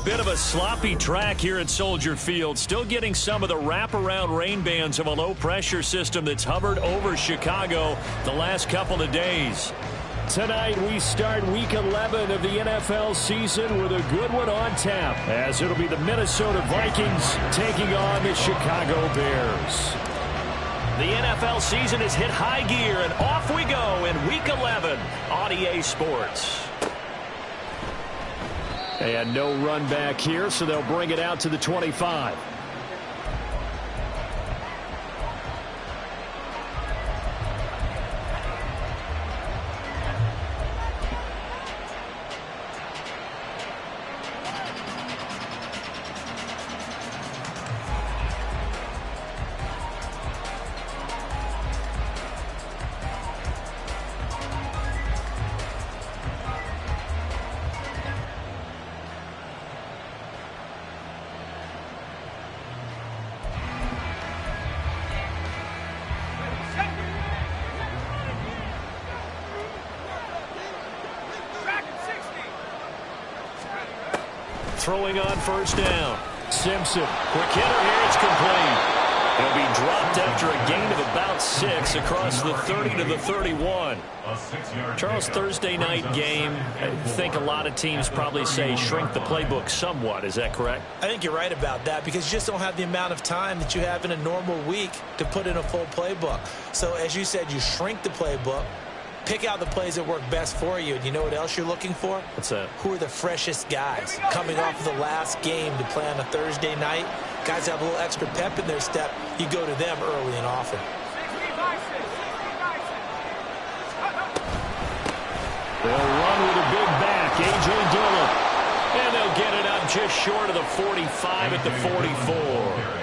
bit of a sloppy track here at Soldier Field. Still getting some of the wraparound rain bands of a low-pressure system that's hovered over Chicago the last couple of days. Tonight, we start Week 11 of the NFL season with a good one on tap, as it'll be the Minnesota Vikings taking on the Chicago Bears. The NFL season has hit high gear, and off we go in Week 11 on EA Sports. And no run back here, so they'll bring it out to the 25. Throwing on first down. Simpson. Quick hitter here. It's complete. He'll be dropped after a gain of about 6 across the 30 to the 31. Charles, Thursday night game, I think a lot of teams probably say shrink the playbook somewhat. Is that correct? I think you're right about that because you just don't have the amount of time that you have in a normal week to put in a full playbook. So as you said, you shrink the playbook. Pick out the plays that work best for you. And you know what else you're looking for? What's that? Who are the freshest guys coming off of the last game to play on a Thursday night? Guys have a little extra pep in their step. You go to them early and often. They'll run with a big back, A.J. Dillon. And they'll get it up just short of the 45 at the 44.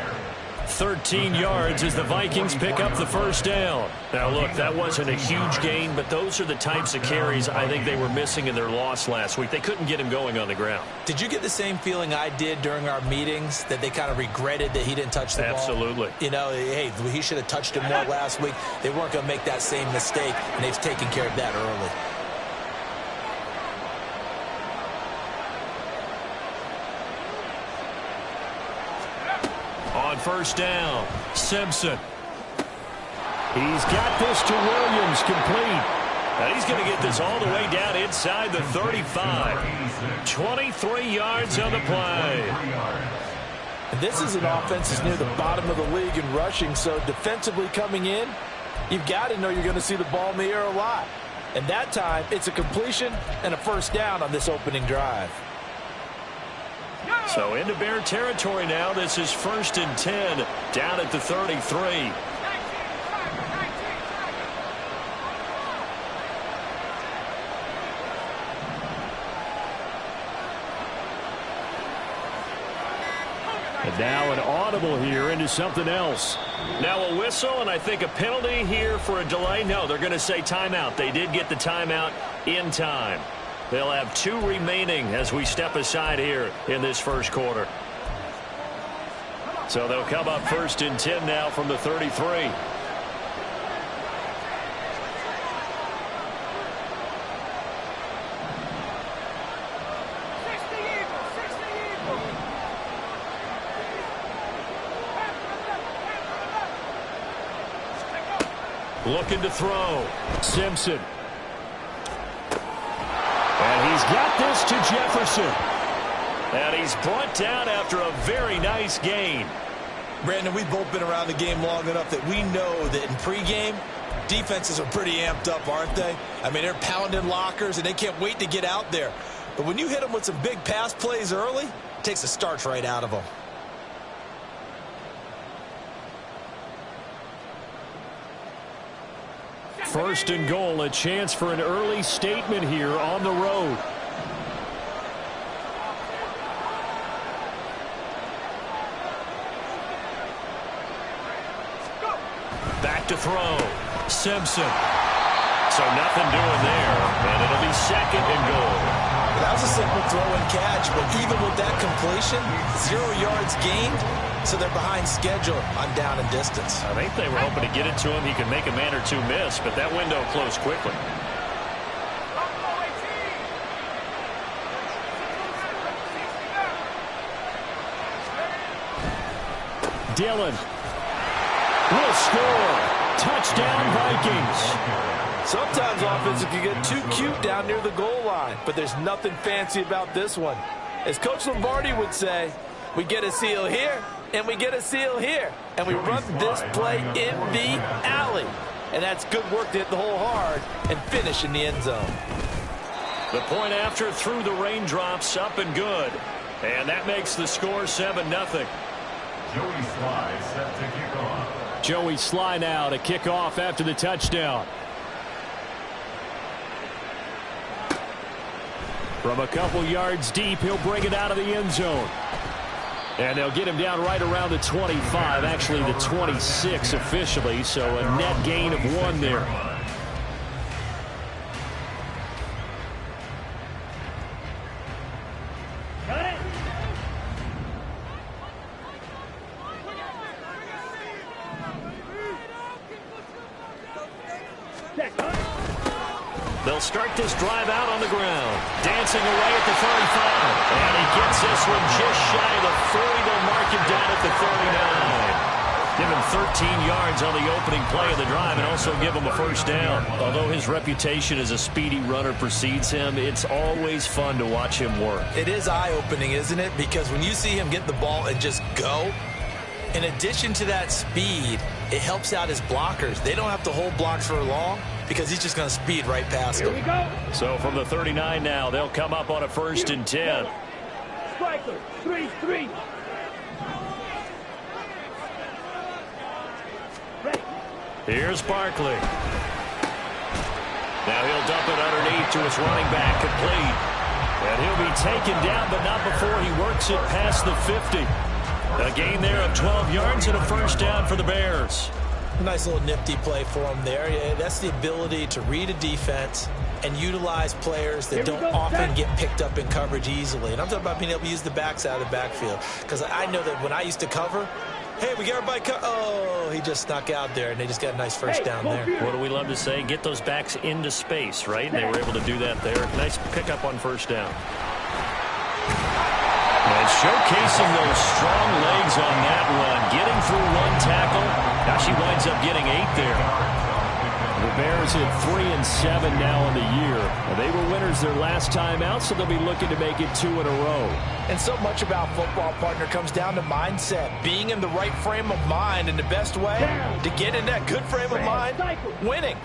13 yards as the Vikings pick up the first down. Now, look, that wasn't a huge gain, but those are the types of carries I think they were missing in their loss last week. They couldn't get him going on the ground. Did you get the same feeling I did during our meetings, that they kind of regretted that he didn't touch the ball? Absolutely. You know, hey, he should have touched him more last week. They weren't going to make that same mistake, and they've taken care of that early. On first down, Simpson. He's got this to Williams, complete. And he's going to get this all the way down inside the 35. 23 yards on the play. And this is an offense that's near the bottom of the league in rushing, so defensively coming in, you've got to know you're going to see the ball in the air a lot. And that time, it's a completion and a first down on this opening drive. So into Bear territory now. This is 1st and 10 down at the 33. And now an audible here into something else. Now a whistle and I think a penalty here for a delay. No, they're going to say timeout. They did get the timeout in time. They'll have 2 remaining as we step aside here in this first quarter. So they'll come up 1st and 10 now from the 33. Looking to throw. Simpson. And he's got this to Jefferson. And he's brought down after a very nice gain. Brandon, we've both been around the game long enough that we know that in pregame, defenses are pretty amped up, aren't they? I mean, they're pounding lockers, and they can't wait to get out there. But when you hit them with some big pass plays early, it takes the starch right out of them. First and goal, a chance for an early statement here on the road. Back to throw. Simpson. So nothing doing there, and it'll be 2nd and goal. That was a simple throw and catch, but even with that completion, 0 yards gained, so they're behind schedule on down and distance. I think they were hoping to get it to him. He could make a man or 2 miss, but that window closed quickly. Dillon will score. Touchdown, Vikings. Sometimes offenses can get too cute down near the goal line, but there's nothing fancy about this one. As Coach Lombardi would say, we get a seal here, and we get a seal here, and we run this play in the alley. And that's good work to hit the hole hard and finish in the end zone. The point after through the raindrops, up and good. And that makes the score 7-0. Joey Sly set to kick off. Joey Sly now to kick off after the touchdown. From a couple yards deep, he'll bring it out of the end zone. And they'll get him down right around the 25, actually the 26 officially, so a net gain of 1 there. They'll start this drive out on the ground. Dancing away at the 35. And he gets this one just shy of the 40. They'll mark him down at the 39. Give him 13 yards on the opening play of the drive and also give him a first down. Although his reputation as a speedy runner precedes him, it's always fun to watch him work. It is eye-opening, isn't it? Because when you see him get the ball and just go, in addition to that speed, it helps out his blockers. They don't have to hold blocks for long because he's just going to speed right past them. Here we go. So from the 39 now, they'll come up on a 1st and 10. Striker, 3-3. Here's Barkley. Now he'll dump it underneath to his running back, complete. And he'll be taken down, but not before he works it past the 50. A gain there of 12 yards and a first down for the Bears. Nice little nifty play for him there. Yeah, that's the ability to read a defense and utilize players that don't often get picked up in coverage easily. And I'm talking about being able to use the backs out of the backfield. Because I know that when I used to cover, hey, we got everybody oh, he just snuck out there, and they just got a nice first down there. What do we love to say? Get those backs into space, right? And they were able to do that there. Nice pickup on first down. And showcasing those strong legs on that run. Getting through 1 tackle. Now she winds up getting 8 there. The Bears at 3-7 now in the year. They were winners their last time out, so they'll be looking to make it 2 in a row. And so much about football, partner, comes down to mindset. Being in the right frame of mind, and the best way to get in that good frame of mind, winning.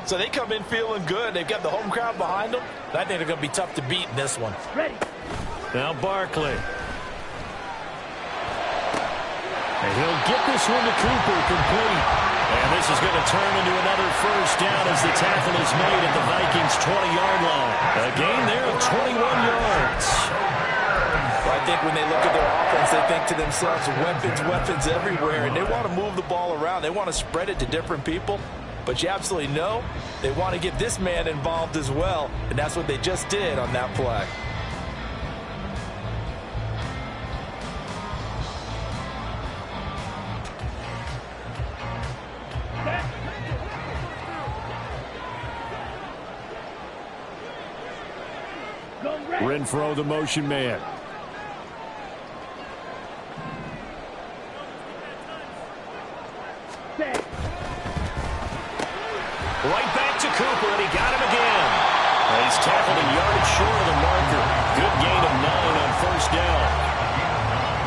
So they come in feeling good. They've got the home crowd behind them. I think they're going to be tough to beat in this one. Ready. Now Barkley. And he'll get this one to Cooper, complete. And this is going to turn into another first down as the tackle is made at the Vikings' 20-yard line. A gain there of 21 yards. Well, I think when they look at their offense, they think to themselves, weapons everywhere, and they want to move the ball around. They want to spread it to different people. But you absolutely know they want to get this man involved as well, and that's what they just did on that play. Renfro, the motion man. Right back to Cooper, and he got him again. And he's tackled a yard short of the marker. Good gain of 9 on first down.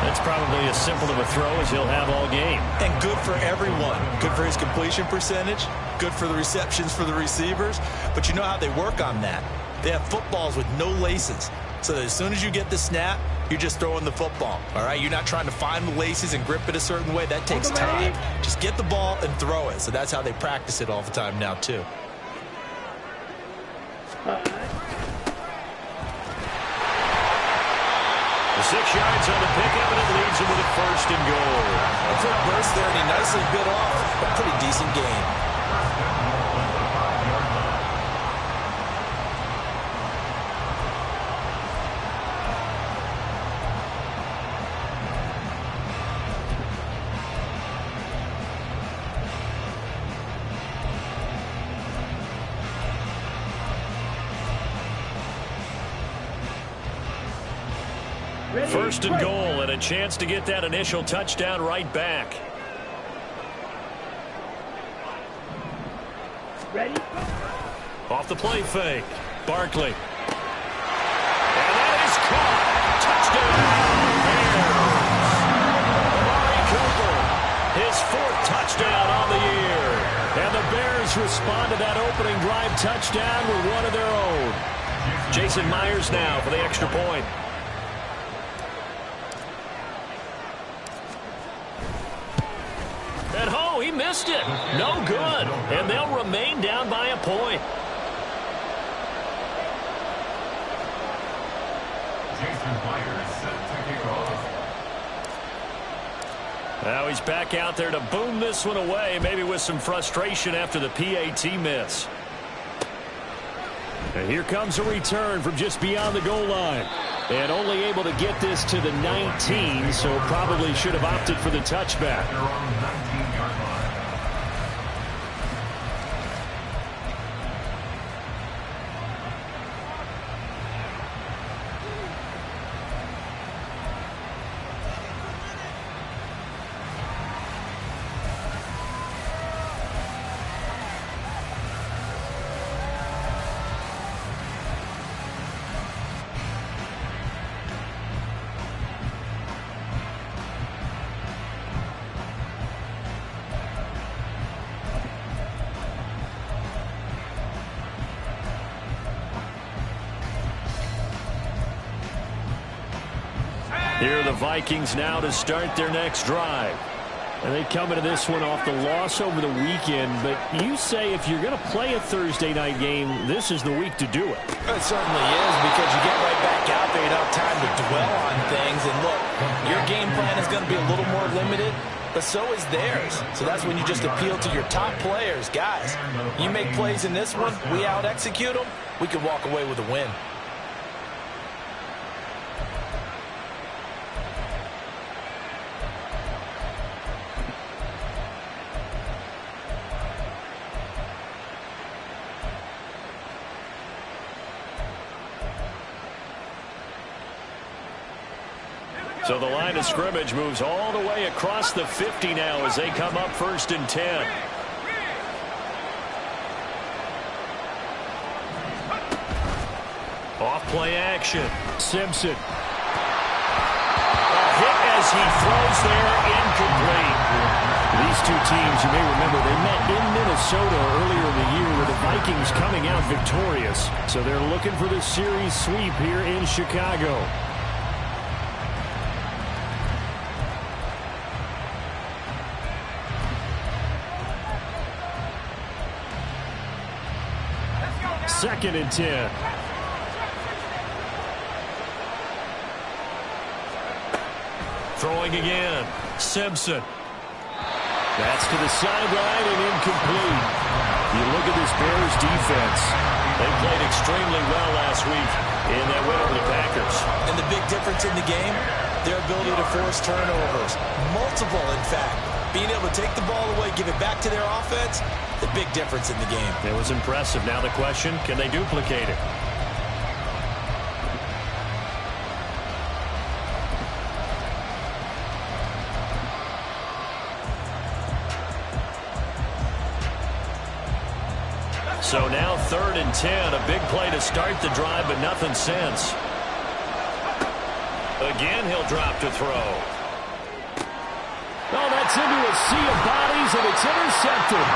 That's probably as simple of a throw as he'll have all game. And good for everyone. Good for his completion percentage. Good for the receptions for the receivers. But you know how they work on that. They have footballs with no laces. So that as soon as you get the snap, you're just throwing the football. All right? You're not trying to find the laces and grip it a certain way. That takes time. Just get the ball and throw it. So that's how they practice it all the time now, too. The 6 yards on the pickup, and it leaves him with a first and goal. A quick burst there, and he nicely bit off a pretty decent gain. First and goal, and a chance to get that initial touchdown right back. Ready? Off the play fake. Barkley. And that is caught. Touchdown. Amari Cooper. His 4th touchdown on the year. And the Bears respond to that opening drive touchdown with one of their own. Jason Myers now for the extra point. And oh, he missed it. No good. And they'll remain down by a point. Jason Myers set to kick off. Now he's back out there to boom this one away, maybe with some frustration after the PAT miss. And here comes a return from just beyond the goal line. And only able to get this to the 19, so probably should have opted for the touchback. They're on the 19-yard line. Here are the Vikings now to start their next drive. And they come into this one off the loss over the weekend. But you say if you're going to play a Thursday night game, this is the week to do it. It certainly is, because you get right back out there. You don't have time to dwell on things. And look, your game plan is going to be a little more limited, but so is theirs. So that's when you just appeal to your top players. Guys, you make plays in this one, we out-execute them, we can walk away with a win. So the line of scrimmage moves all the way across the 50 now as they come up 1st and 10. Off play action. Simpson. A hit as he throws there, incomplete. These two teams, you may remember, they met in Minnesota earlier in the year with the Vikings coming out victorious. So they're looking for the series sweep here in Chicago. Second and 10. Throwing again. Simpson. That's to the sideline and incomplete. You look at this Bears defense. They played extremely well last week in that win over the Packers. And the big difference in the game, their ability to force turnovers. Multiple, in fact. Being able to take the ball away, give it back to their offense, the big difference in the game. It was impressive. Now the question, can they duplicate it? So now 3rd and 10. A big play to start the drive, but nothing since. Again, he'll drop to throw. Oh, that's into a sea of bodies, and it's intercepted.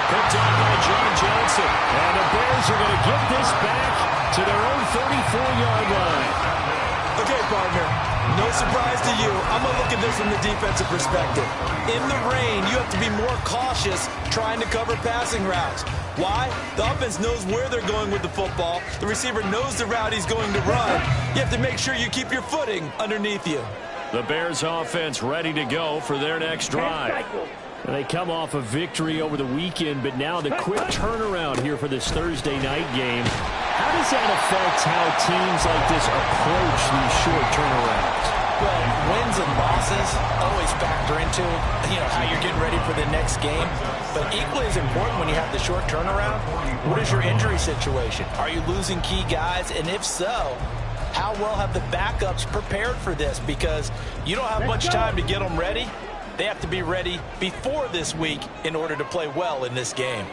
Picked up by John Johnson. And the Bears are going to get this back to their own 34-yard line. Okay, partner, no surprise to you. I'm going to look at this from the defensive perspective. In the rain, you have to be more cautious trying to cover passing routes. Why? The offense knows where they're going with the football. The receiver knows the route he's going to run. You have to make sure you keep your footing underneath you. The Bears offense ready to go for their next drive. And they come off a victory over the weekend, but now the quick turnaround here for this Thursday night game. How does that affect how teams like this approach these short turnarounds? Well, wins and losses always factor into, how you're getting ready for the next game. But equally as important when you have the short turnaround, what is your injury situation? Are you losing key guys? And if so, how well have the backups prepared for this? Because you don't have much time to get them ready. They have to be ready before this week in order to play well in this game.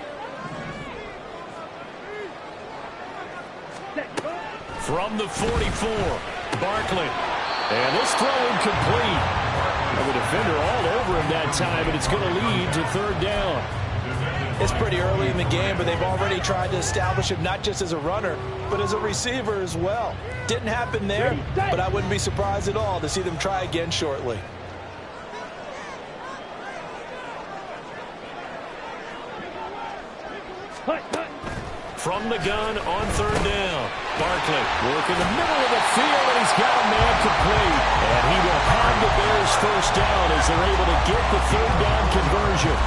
From the 44, Barkley. And this throw incomplete. And the defender all over him that time, and it's going to lead to third down. It's pretty early in the game, but they've already tried to establish him not just as a runner, but as a receiver as well. Didn't happen there, but I wouldn't be surprised at all to see them try again shortly. From the gun on third down. Barkley working the middle of the field, and he's got a man complete. And he will have the Bears first down as they're able to get the third down conversion.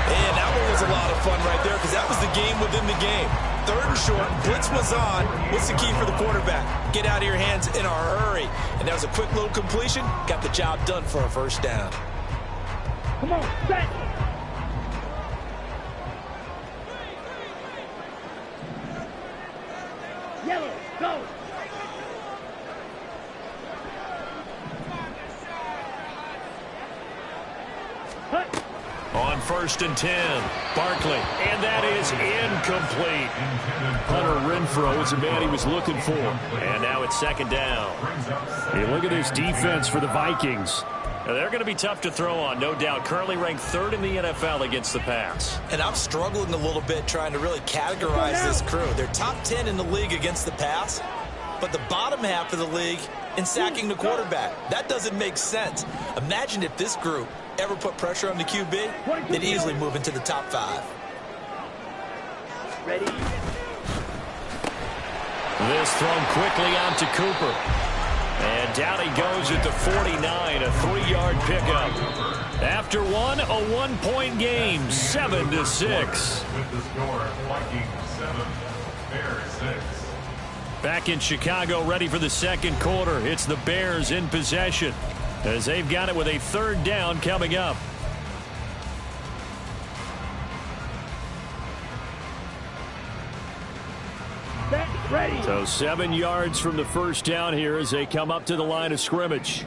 And that one was a lot of fun right there because that was the game within the game. Third and short, blitz was on. What's the key for the quarterback? Get out of your hands in a hurry. And that was a quick little completion. Got the job done for a first down. Come on, set. Yellow, go. On first and 10, Barkley, and that is incomplete. Hunter Renfrow is the man he was looking for, and now it's second down. Hey, look at this defense for the Vikings. Now, they're going to be tough to throw on, no doubt. Currently ranked third in the NFL against the pass. And I'm struggling a little bit trying to really categorize this crew. They're top 10 in the league against the pass, but the bottom half of the league in sacking the quarterback. That doesn't make sense. Imagine if this group ever put pressure on the QB, they'd easily move into the top 5. Ready? This thrown quickly out to Cooper. And down he goes at the 49, a 3-yard pickup. After one, a 1-point game, 7-6. With the score, Vikings 7, Bears 6. Back in Chicago, ready for the second quarter. It's the Bears in possession as they've got it with a third down coming up. Ready. So 7 yards from the first down here as they come up to the line of scrimmage.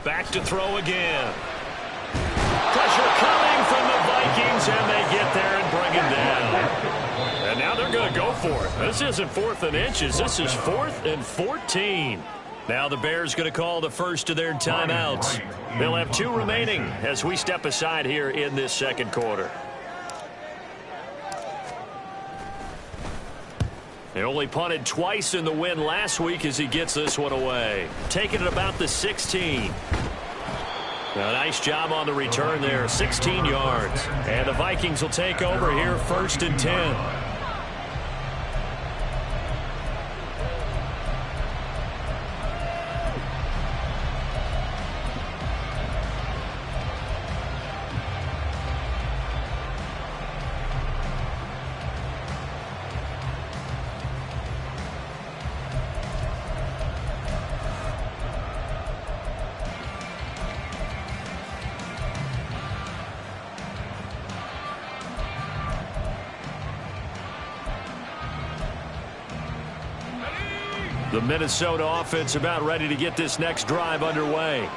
Back to throw again. Pressure coming from the Vikings, and they get there and bring him down. And now they're going to go for it. This isn't 4th and inches. This is 4th and 14. Now the Bears going to call the first of their timeouts. They'll have 2 remaining as we step aside here in this second quarter. They only punted twice in the win last week as he gets this one away. Taking it about the 16. A nice job on the return there, 16 yards. And the Vikings will take over here, 1st and 10. The Minnesota offense about ready to get this next drive underway.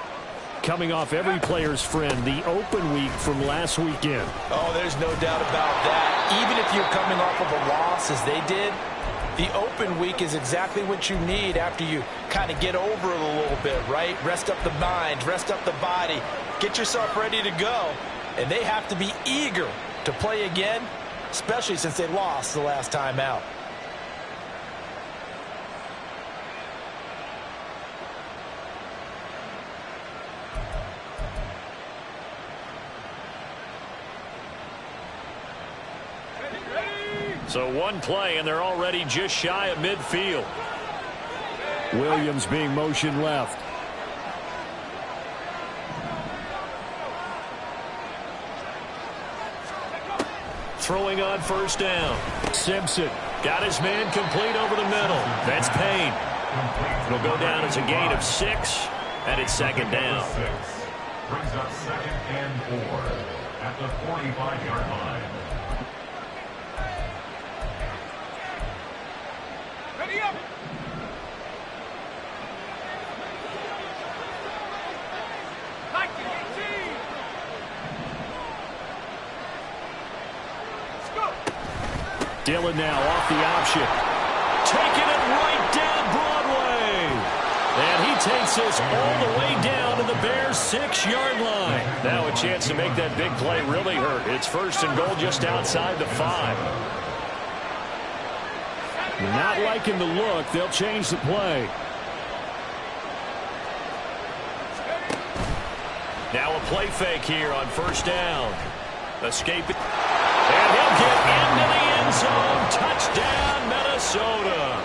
Coming off every player's friend, the open week from last weekend. Oh, there's no doubt about that. Even if you're coming off of a loss as they did, the open week is exactly what you need after you kind of get over it a little bit, right? Rest up the mind, rest up the body, get yourself ready to go. And they have to be eager to play again, especially since they lost the last time out. So one play, and they're already just shy of midfield. Williams being motion left. Throwing on first down. Simpson got his man complete over the middle. That's Payne. It'll go down as a gain of 6, and it's second down. Brings up 2nd and 4 at the 45-yard line. Dillon now off the option. Taking it right down Broadway. And he takes this all the way down to the Bears' 6-yard line. Now a chance to make that big play really hurt. It's 1st and goal just outside the 5. Not liking the look. They'll change the play. Now a play fake here on 1st down. Escaping. And he'll get into the end zone. Touchdown, Minnesota.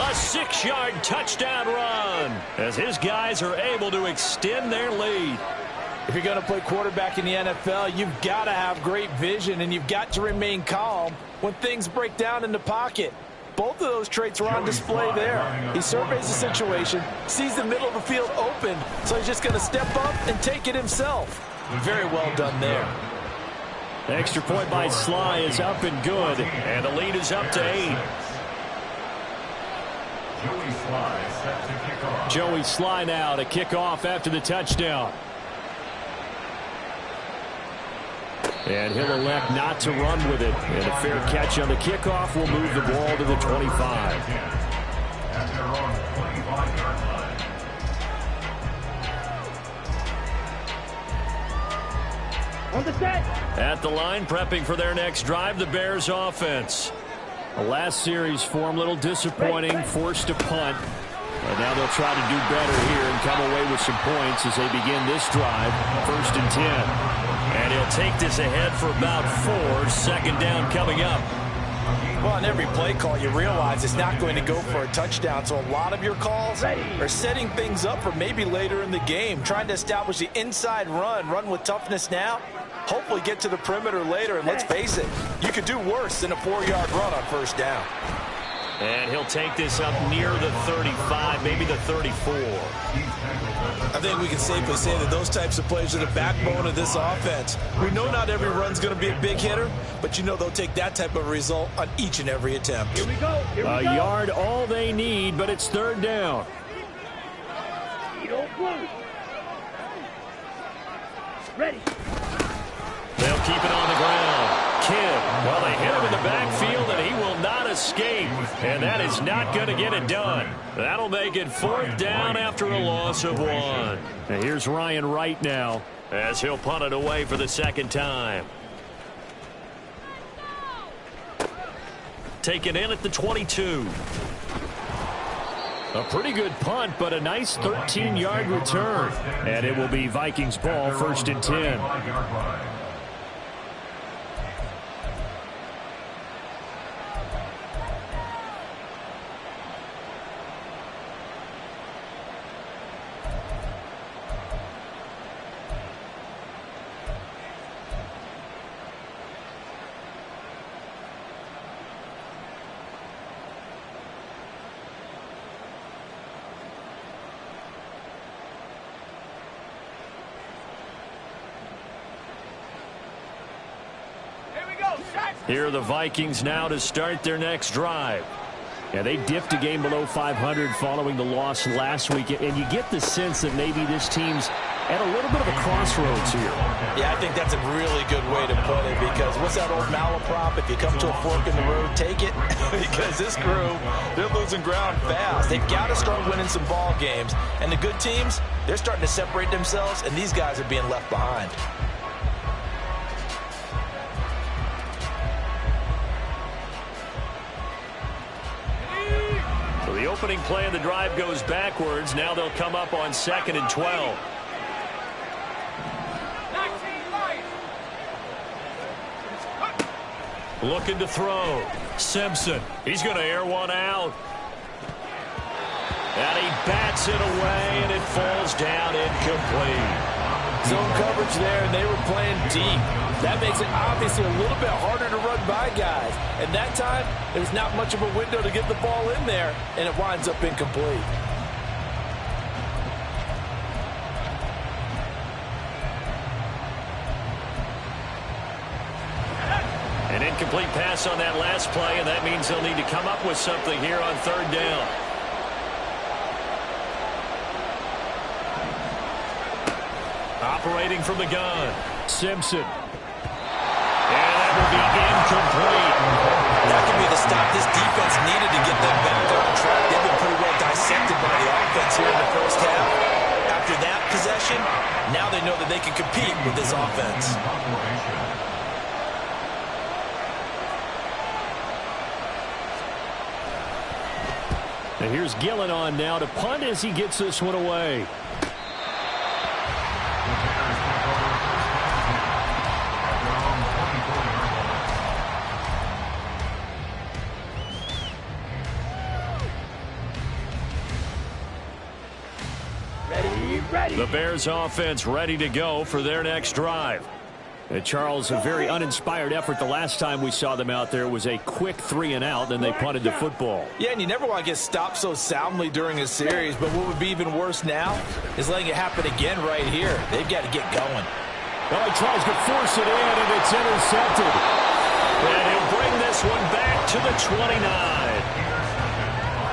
A 6-yard touchdown run as his guys are able to extend their lead. If you're going to play quarterback in the NFL, you've got to have great vision, and you've got to remain calm when things break down in the pocket. Both of those traits were on display there. He surveys the situation, sees the middle of the field open, so he's just going to step up and take it himself. Very well done there. Extra point by Sly is up and good, and the lead is up to 8. Joey Sly now to kick off after the touchdown. And he'll elect not to run with it. And a fair catch on the kickoff will move the ball to the 25. On the set. At the line, prepping for their next drive, the Bears offense. The last series form a little disappointing, forced to punt. And now they'll try to do better here and come away with some points as they begin this drive. 1st and 10. And he'll take this ahead for about 4. 2nd down coming up. Well, on every play call, you realize it's not going to go for a touchdown. So a lot of your calls are setting things up for maybe later in the game, trying to establish the inside run with toughness now. Hopefully get to the perimeter later, and let's face it, you could do worse than a 4-yard run on 1st down. And he'll take this up near the 35, maybe the 34. I think we can safely say that those types of plays are the backbone of this offense. We know not every run's going to be a big hitter, but you know they'll take that type of result on each and every attempt. Here we go. A yard all they need, but it's 3rd down. Ready. They'll keep it on the ground. Kidd, well, they hit him in the backfield, and he will not escape. And that is not going to get it done. That'll make it 4th down after a loss of 1. And here's Ryan Wright now as he'll punt it away for the 2nd time. Taken in at the 22. A pretty good punt, but a nice 13-yard return. And it will be Vikings ball, 1st and 10. Here are the Vikings now to start their next drive. Yeah, they dipped a game below 500 following the loss last week, and you get the sense that maybe this team's at a little bit of a crossroads here. Yeah, I think that's a really good way to put it, because what's that old malaprop? If you come to a fork in the road, take it. Because this crew, they're losing ground fast. They've got to start winning some ball games. And the good teams, they're starting to separate themselves, and these guys are being left behind. The opening play of the drive goes backwards. Now they'll come up on 2nd and 12. Looking to throw. Simpson. He's going to air one out. And he bats it away, and it falls down incomplete. Zone coverage there, and they were playing deep. That makes it obviously a little bit harder to run by guys. And that time, there's not much of a window to get the ball in there, and it winds up incomplete. An incomplete pass on that last play, and that means they'll need to come up with something here on 3rd down. Operating from the gun, Simpson. And that will be incomplete. That could be the stop this defense needed to get them back on track. They've been pretty well dissected by the offense here in the first half. After that possession, now they know that they can compete with this offense. And here's Gillen on now to punt as he gets this one away. Ready. The Bears offense ready to go for their next drive. And Charles, a very uninspired effort the last time we saw them out there was a quick 3-and-out, then they punted the football. Yeah, and you never want to get stopped so soundly during a series, but what would be even worse now is letting it happen again right here. They've got to get going. Well, he tries to force it in, and it's intercepted. And he'll bring this one back to the 29.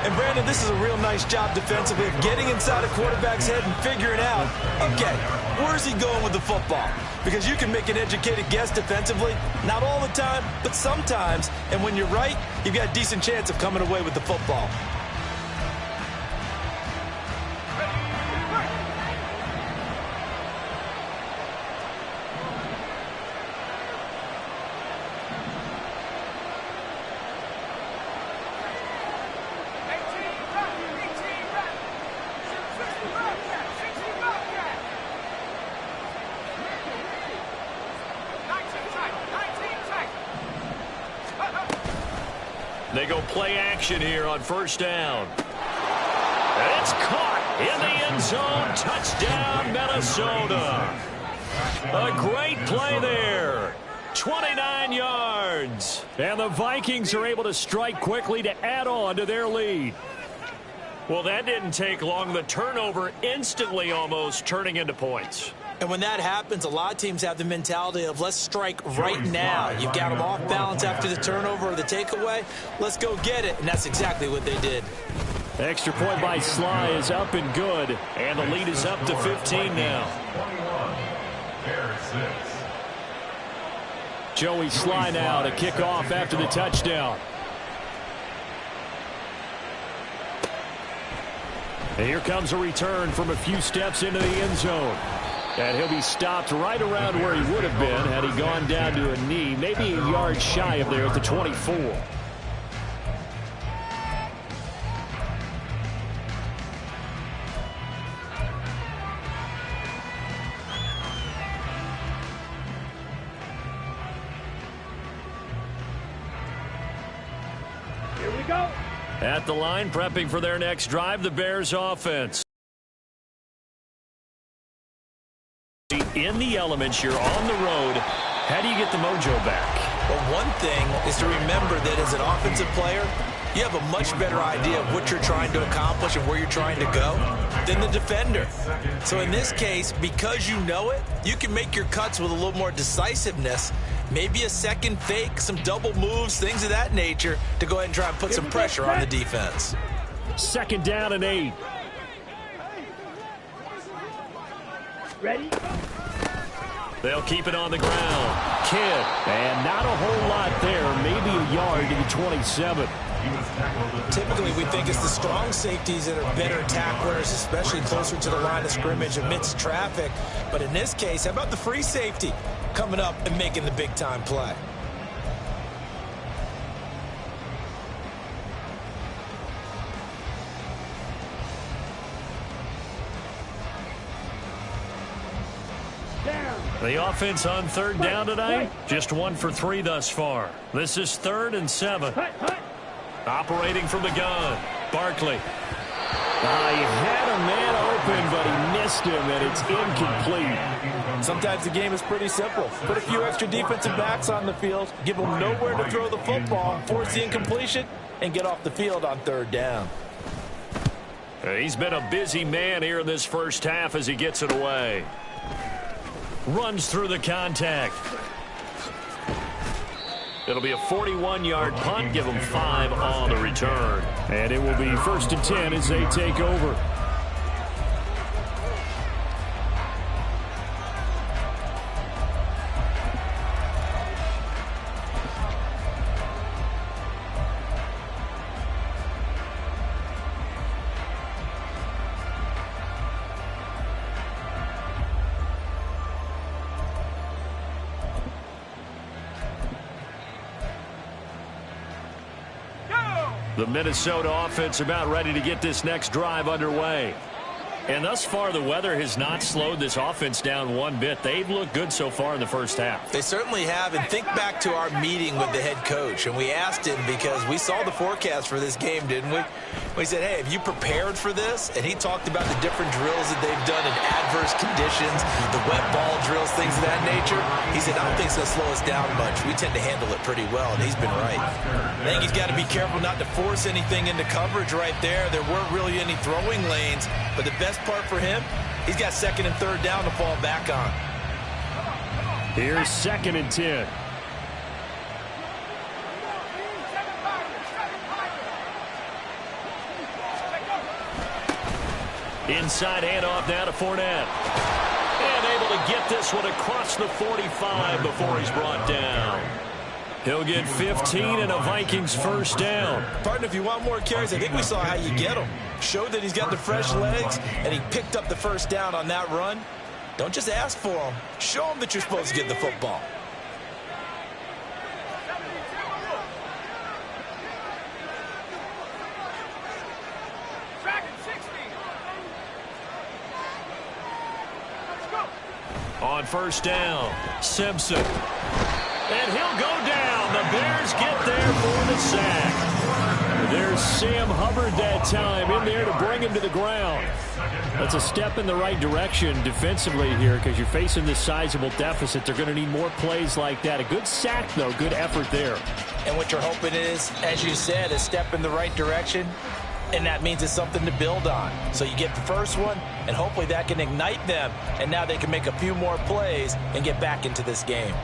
And, Brandon, this is a real nice job defensively of getting inside a quarterback's head and figuring out, okay, where's he going with the football? Because you can make an educated guess defensively, not all the time, but sometimes. And when you're right, you've got a decent chance of coming away with the football. They go play action here on first down. And it's caught in the end zone. Touchdown, Minnesota. A great play there. 29 yards. And the Vikings are able to strike quickly to add on to their lead. Well, that didn't take long. The turnover instantly almost turning into points. And when that happens, a lot of teams have the mentality of let's strike right now. You've got them off balance after the turnover or the takeaway. Let's go get it. And that's exactly what they did. Extra point by Sly is up and good. And the lead is up to 15 now. 21, Bears 6. Joey Sly now to kick off after the touchdown. And here comes a return from a few steps into the end zone. And he'll be stopped right around where he would have been had he gone down to a knee, maybe a yard shy of there at the 24. Here we go. At the line, prepping for their next drive, the Bears offense. In the elements, you're on the road. How do you get the mojo back? Well, one thing is to remember that as an offensive player, you have a much better idea of what you're trying to accomplish and where you're trying to go than the defender. So in this case, because you know it, you can make your cuts with a little more decisiveness, maybe a second fake, some double moves, things of that nature to go ahead and try and put some pressure on the defense. Second down and 8. Ready. They'll keep it on the ground. Kidd. And not a whole lot there. Maybe a yard to the 27. Typically, we think it's the strong safeties that are better tacklers, especially closer to the line of scrimmage amidst traffic. But in this case, how about the free safety coming up and making the big-time play? The offense on third down tonight, just 1 for 3 thus far. This is 3rd and 7. Operating from the gun, Barkley. He had a man open, but he missed him, and it's incomplete. Sometimes the game is pretty simple. Put a few extra defensive backs on the field, give them nowhere to throw the football, force the incompletion, and get off the field on third down. He's been a busy man here in this first half as he gets it away. Runs through the contact. It'll be a 41-yard punt. Give them 5 on the return. And it will be 1st and 10 as they take over. The Minnesota offense about ready to get this next drive underway. And thus far, the weather has not slowed this offense down one bit. They've looked good so far in the first half. They certainly have. And think back to our meeting with the head coach. And we asked him because we saw the forecast for this game, didn't we? We said, hey, have you prepared for this? And he talked about the different drills that they've done in adverse conditions, the wet ball drills, things of that nature. He said, I don't think it's going to slow us down much. We tend to handle it pretty well, and he's been right. I think he's got to be careful not to force anything into coverage right there. There weren't really any throwing lanes, but the best part for him, he's got second and third down to fall back on. Here's 2nd and 10. Inside handoff now to Fournette. And able to get this one across the 45 before he's brought down. He'll get 15 and a Vikings first down. Partner, if you want more carries, I think we saw how you get them. Showed that he's got the fresh legs, and he picked up the first down on that run. Don't just ask for them. Show them that you're supposed to get the football. On first down, Simpson. And he'll go down. The Bears get there for the sack. There's Sam Hubbard that time in there to bring him to the ground. That's a step in the right direction defensively here because you're facing this sizable deficit. They're going to need more plays like that. A good sack, though. Good effort there. And what you're hoping is, as you said, a step in the right direction. And that means it's something to build on. So you get the first one, and hopefully that can ignite them. And now they can make a few more plays and get back into this game.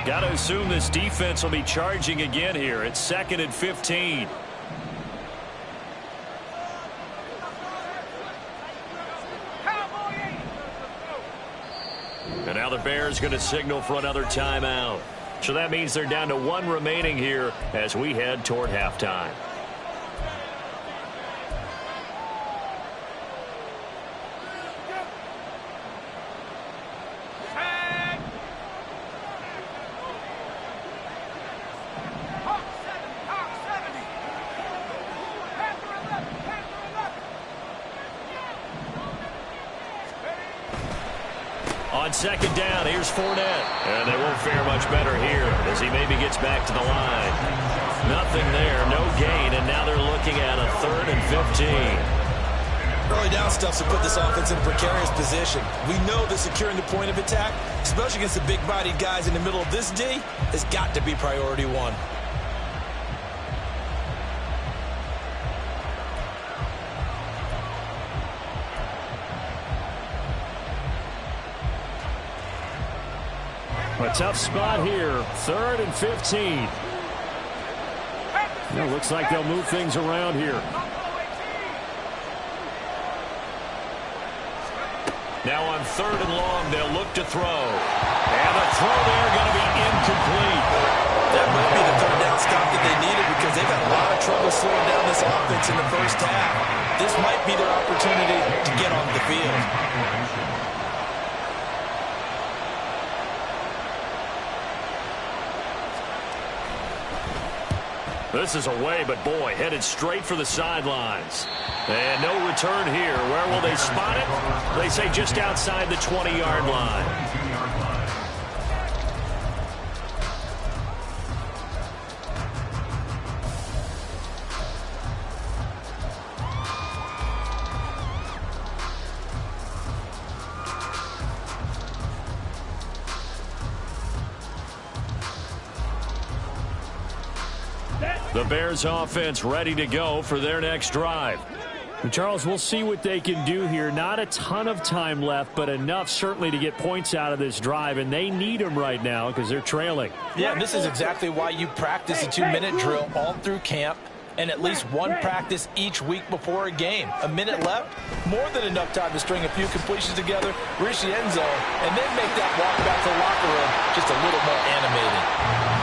Got to assume this defense will be charging again here. It's 2nd and 15. And now the Bears going to signal for another timeout. So that means they're down to one remaining here as we head toward halftime. On second down, here's Fournette. And they won't fare much better here as he maybe gets back to the line. Nothing there, no gain, and now they're looking at a 3rd and 15. Early down stuffs will put this offense in a precarious position. We know that securing the point of attack, especially against the big-bodied guys in the middle of this D, has got to be priority one. A tough spot here. 3rd and 15. It looks like they'll move things around here. Now on 3rd and long, they'll look to throw. And the throw there going to be incomplete. That might be the third down stop that they needed because they've had a lot of trouble slowing down this offense in the first half. This might be their opportunity to get on the field. This is away, but boy, headed straight for the sidelines. And no return here. Where will they spot it? They say just outside the 20-yard line. The Bears offense ready to go for their next drive. And Charles, we'll see what they can do here. Not a ton of time left, but enough certainly to get points out of this drive, and they need them right now because they're trailing. Yeah, and this is exactly why you practice a 2-minute drill all through camp and at least one practice each week before a game. A minute left, more than enough time to string a few completions together, reach the end zone, and then make that walk back to the locker room just a little more animated.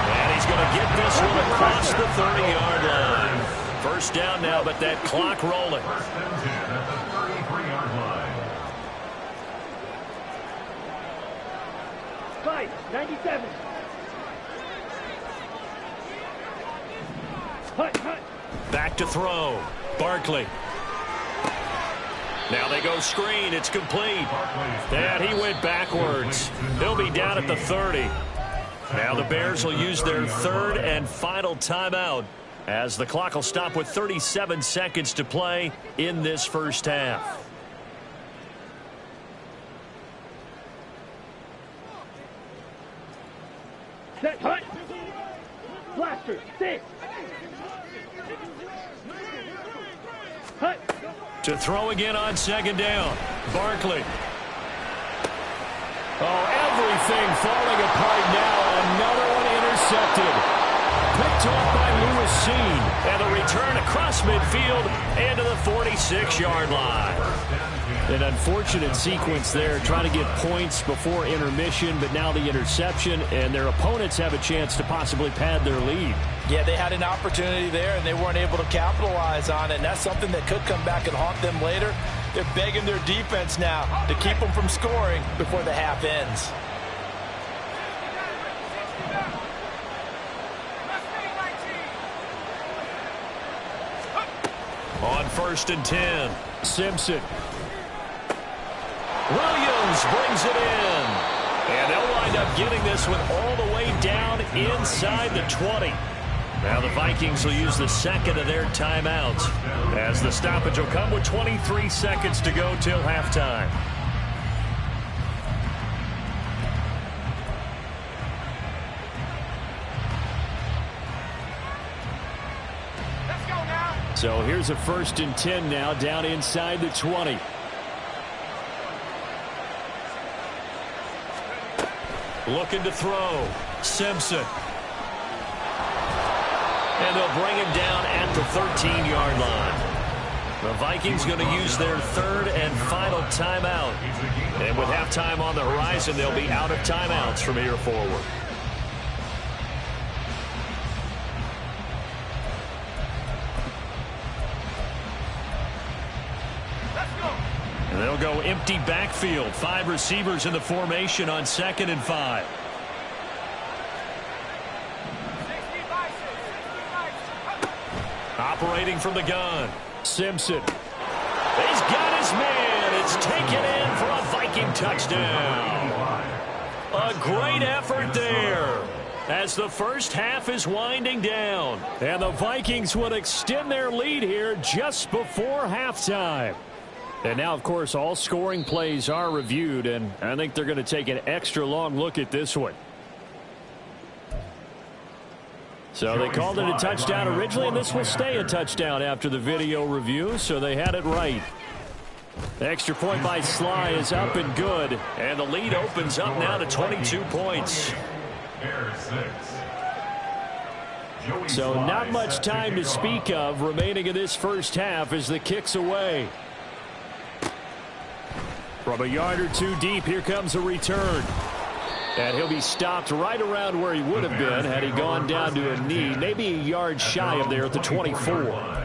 And he's going to get this one across the 30-yard line. First down now, but that clock rolling. First and 10 at the 33-yard line. Ice, 97. Hut, hut. Back to throw. Barkley. Now they go screen. It's complete. And he went backwards. He'll be down at the 30. Now the Bears will use their third and final timeout as the clock will stop with 37 seconds to play in this first half. Set, hut. Blaster, 6. Hut. To throw again on second down. Barkley. Oh, everything falling apart now. Another one intercepted. Picked off by Lewis Seen. And a return across midfield and to the 46-yard line. An unfortunate sequence there, trying to get points before intermission, but now the interception, and their opponents have a chance to possibly pad their lead. Yeah, they had an opportunity there, and they weren't able to capitalize on it, and that's something that could come back and haunt them later. They're begging their defense now to keep them from scoring before the half ends. On 1st and 10, Simpson. Williams brings it in. And they'll wind up getting this one all the way down inside the 20. Now the Vikings will use the second of their timeouts as the stoppage will come with 23 seconds to go till halftime. So here's a 1st and 10 now down inside the 20. Looking to throw. Simpson. And they'll bring him down at the 13-yard line. The Vikings going to use their third and final timeout. And with halftime on the horizon, they'll be out of timeouts from here forward. And they'll go empty backfield. 5 receivers in the formation on 2nd and 5. Operating from the gun. Simpson. He's got his man. It's taken in for a Viking touchdown. A great effort there as the first half is winding down. And the Vikings would extend their lead here just before halftime. And now, of course, all scoring plays are reviewed, and I think they're going to take an extra long look at this one. So they called it a touchdown originally, and this will stay a touchdown after the video review, so they had it right. The extra point by Sly is up and good, and the lead opens up now to 22 points. So not much time to speak of remaining in this first half as the kick's away. From a yard or two deep, here comes a return. And he'll be stopped right around where he would have been had he gone down to a knee, maybe a yard shy of there at the 24.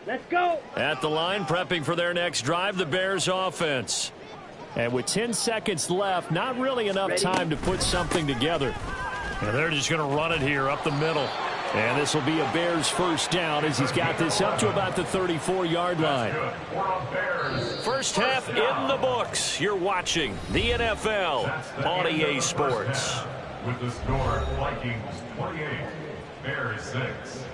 Let's go. At the line, prepping for their next drive, the Bears offense. And with 10 seconds left, not really enough time to put something together. And they're just going to run it here up the middle. And this will be a Bears first down as he's got this up to about the 34-yard line. First half in the books. You're watching the NFL on EA Sports. With the score, Vikings 28, Bears 6.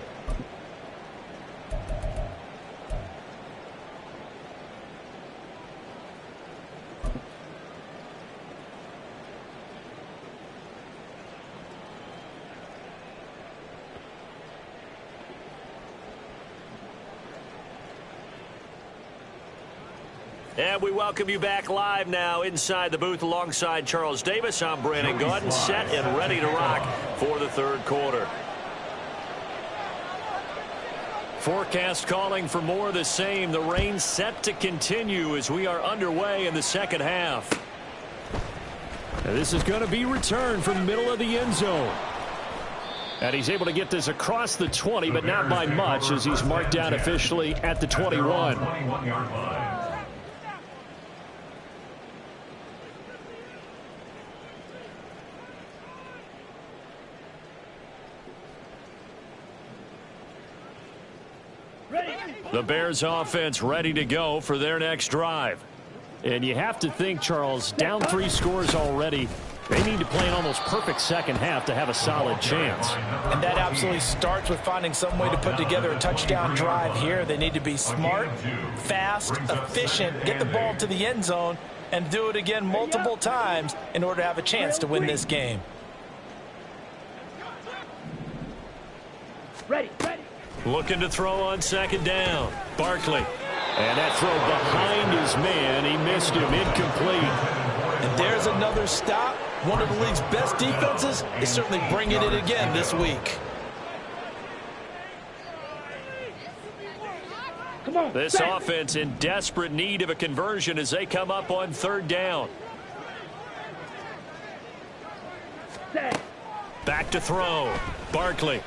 And we welcome you back live now inside the booth alongside Charles Davis. I'm Brandon Gaudin, set and ready to rock for the third quarter. Forecast calling for more of the same. The rain set to continue as we are underway in the second half. And this is going to be returned from the middle of the end zone. And he's able to get this across the 20, but not by much, as he's marked down officially at the 21. The Bears offense ready to go for their next drive. And you have to think, Charles, down 3 scores already. They need to play an almost perfect second half to have a solid chance. And that absolutely starts with finding some way to put together a touchdown drive here. They need to be smart, fast, efficient, get the ball to the end zone, and do it again multiple times in order to have a chance to win this game. Ready. Looking to throw on second down. Barkley. And that throw behind his man. He missed him. Incomplete. And there's another stop. One of the league's best defenses is certainly bringing it again this week. Come on. This offense in desperate need of a conversion as they come up on third down. Set. Back to throw. Barkley.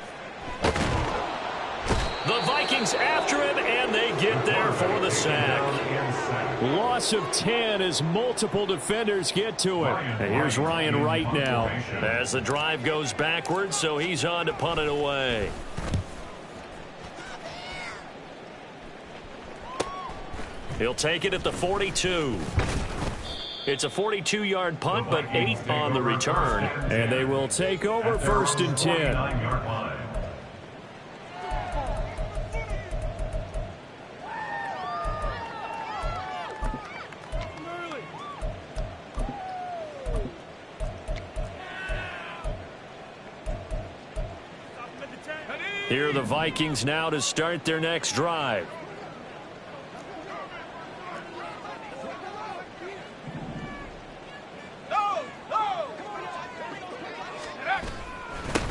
The Vikings after him, and they get there for the sack. Loss of 10 as multiple defenders get to it. And here's Ryan Wright now as the drive goes backwards, so he's on to punt it away. He'll take it at the 42. It's a 42-yard punt, but 8 on the return. And they will take over first and 10. Here are the Vikings now to start their next drive.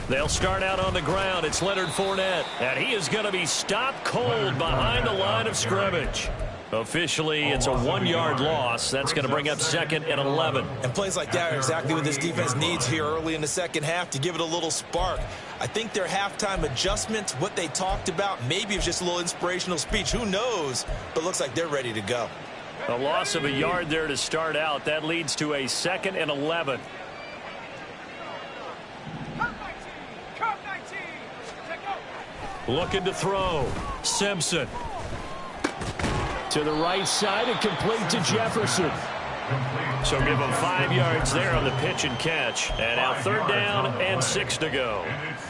They'll start out on the ground. It's Leonard Fournette, and he is going to be stopped cold behind the line of scrimmage. Officially, it's a 1-yard loss. That's going to bring up second and 11. And plays like that are exactly what this defense needs here early in the second half to give it a little spark. I think their halftime adjustment, what they talked about, maybe it was just a little inspirational speech. Who knows? But looks like they're ready to go. A loss of a yard there to start out. That leads to a second and 11. Looking to throw. Simpson. To the right side and complete to Jefferson. So give him 5 yards there on the pitch and catch. And now third down and 6 to go.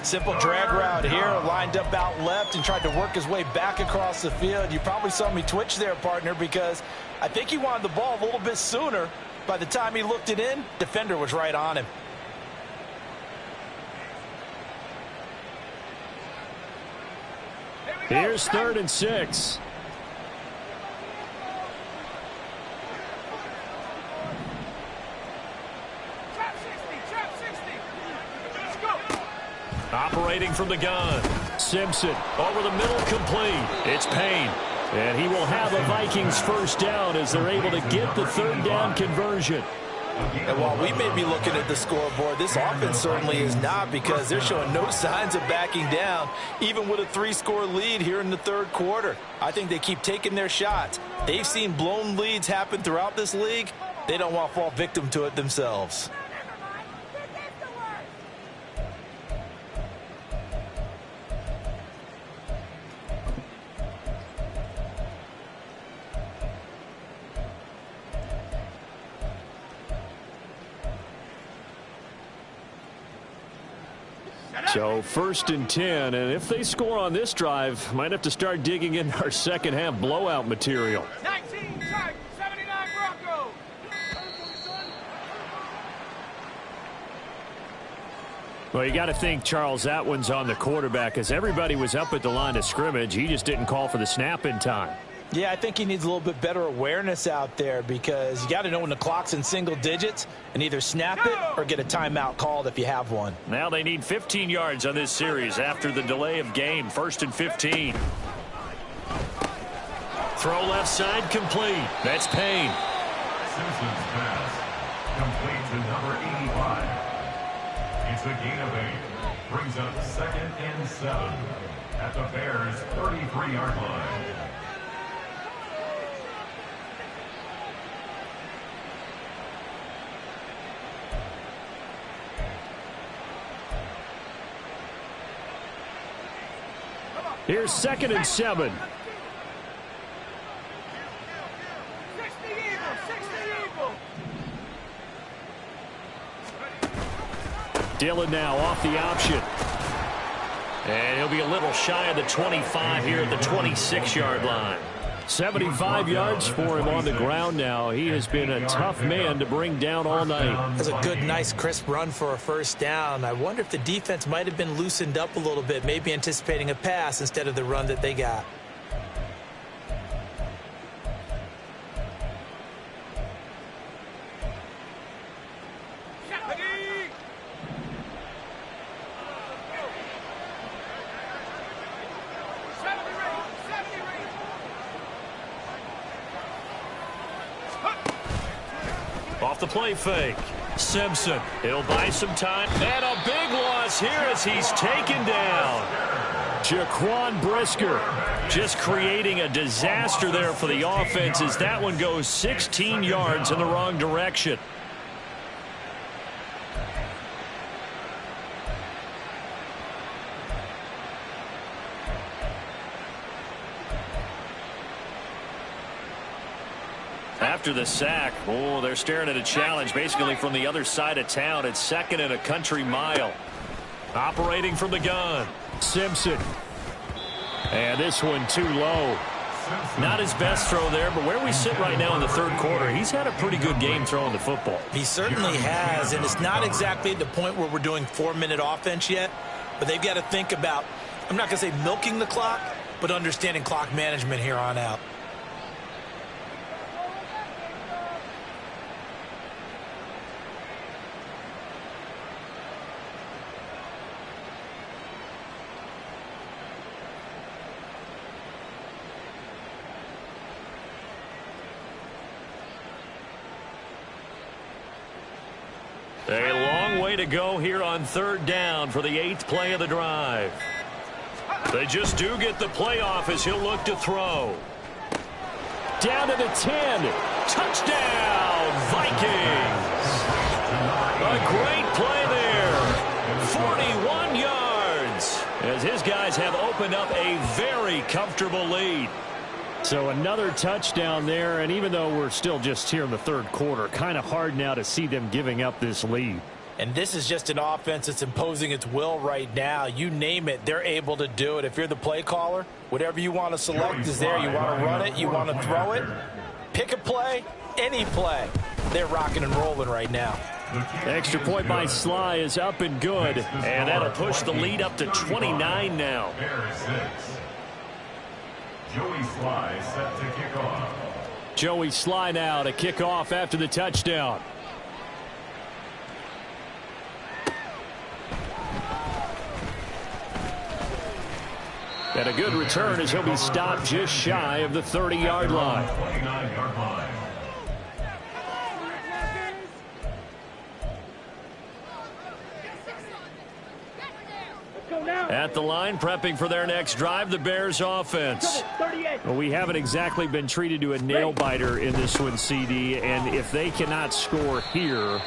Simple drag route here, lined up out left and tried to work his way back across the field. You probably saw me twitch there, partner, because I think he wanted the ball a little bit sooner. By the time he looked it in, defender was right on him. Here's third and 6. Operating from the gun. Simpson over the middle, complete. It's Payne. And he will have a Vikings first down as they're able to get the third down conversion. And while we may be looking at the scoreboard, this offense certainly is not, because they're showing no signs of backing down, even with a 3-score lead here in the third quarter. I think they keep taking their shots. They've seen blown leads happen throughout this league. They don't want to fall victim to it themselves. So first and 10, and if they score on this drive, might have to start digging in our second half blowout material. 19 Titans, 79 Broncos. Well, you got to think, Charles, that one's on the quarterback, as everybody was up at the line of scrimmage. He just didn't call for the snap in time. Yeah, I think he needs a little bit better awareness out there, because you got to know when the clock's in single digits and either snap it or get a timeout called if you have one. Now they need 15 yards on this series after the delay of game. First and 15. Throw left side, complete. That's Payne. Simpson's pass complete to number 85. It's a gain of 8. Brings up 2nd and 7 at the Bears' 33-yard line. Here's 2nd and 7. 60 Eagle, 60 Eagle. Dillon now off the option. And he'll be a little shy of the 25 here at the 26-yard line. 75 yards for him on the ground now. He has been a tough man to bring down all night. That's a good, nice, crisp run for a first down. I wonder if the defense might have been loosened up a little bit, maybe anticipating a pass instead of the run that they got. Off the play fake. Simpson. He'll buy some time. And a big loss here as he's taken down. Jaquan Brisker just creating a disaster there for the offense as that one goes 16 yards in the wrong direction. After the sack, they're staring at a challenge basically from the other side of town. It's 2nd and a country mile. Operating from the gun. Simpson. And this one too low. Not his best throw there, but where we sit right now in the third quarter, he's had a pretty good game throwing the football. He certainly has, and it's not exactly at the point where we're doing 4-minute offense yet, but they've got to think about, I'm not going to say milking the clock, but understanding clock management here on out. A long way to go here on 3rd down for the 8th play of the drive. They just do get the play off as he'll look to throw. Down to the 10. Touchdown, Vikings. A great play there. 41 yards as his guys have opened up a very comfortable lead. So another touchdown there, and even though we're still just here in the third quarter, kind of hard now to see them giving up this lead. And this is just an offense that's imposing its will right now. You name it, they're able to do it. If you're the play caller, whatever you want to select is there. You want to run it, you want to throw it, pick a play, any play. They're rocking and rolling right now. Extra point by Sly is up and good, and that'll push the lead up to 29 now. Joey Sly set to kick off. Joey Sly now to kick off after the touchdown. And a good return as he'll be stopped just shy of the 30-yard line. 29-yard line. At the line, prepping for their next drive, the Bears offense. Well, we haven't exactly been treated to a nail-biter in this one, CD, and if they cannot score here,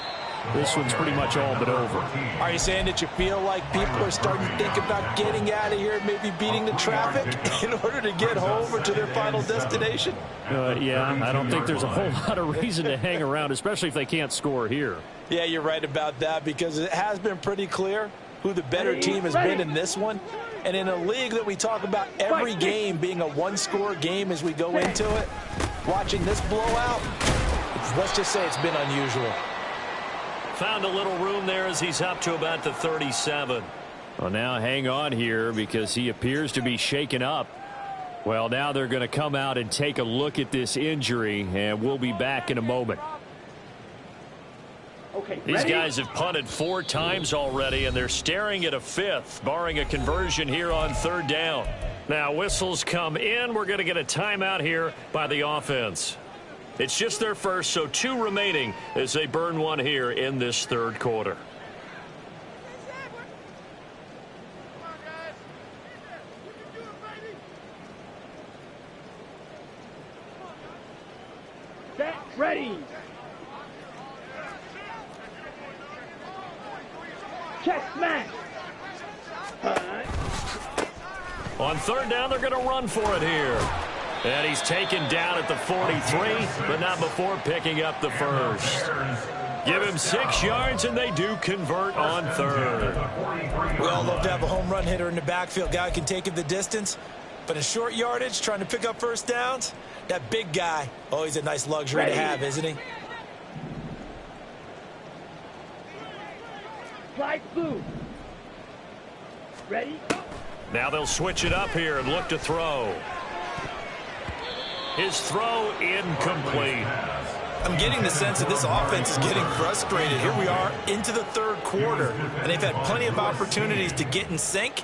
this one's pretty much all but over. Are you saying that you feel like people are starting to think about getting out of here, maybe beating the traffic in order to get home or to their final destination? Yeah, I don't think there's a whole lot of reason to hang around, especially if they can't score here. Yeah, you're right about that, because it has been pretty clear who the better team has been in this one. And in a league that we talk about every game being a one-score game as we go into it, watching this blowout, let's just say it's been unusual. Found a little room there as he's up to about the 37. Well, now hang on here because he appears to be shaken up. Well, now they're going to come out and take a look at this injury, and we'll be back in a moment. Okay, These ready? guys have punted 4 times already, and they're staring at a 5th, barring a conversion here on 3rd down. Now, whistles come in. We're going to get a timeout here by the offense. It's just their first, so 2 remaining as they burn one here in this third quarter. Set, ready. Chest smash. On third down, they're going to run for it here. And he's taken down at the 43, but not before picking up the first. Give him 6 yards, and they do convert on third. We all love to have a home run hitter in the backfield. Guy can take it the distance. But in short yardage, trying to pick up first downs, that big guy, oh, he's a nice luxury to have, isn't he? Flight blue. Ready? Now they'll switch it up here and look to throw. His throw incomplete. I'm getting the sense that this offense is getting frustrated. Here we are into the third quarter, and they've had plenty of opportunities to get in sync.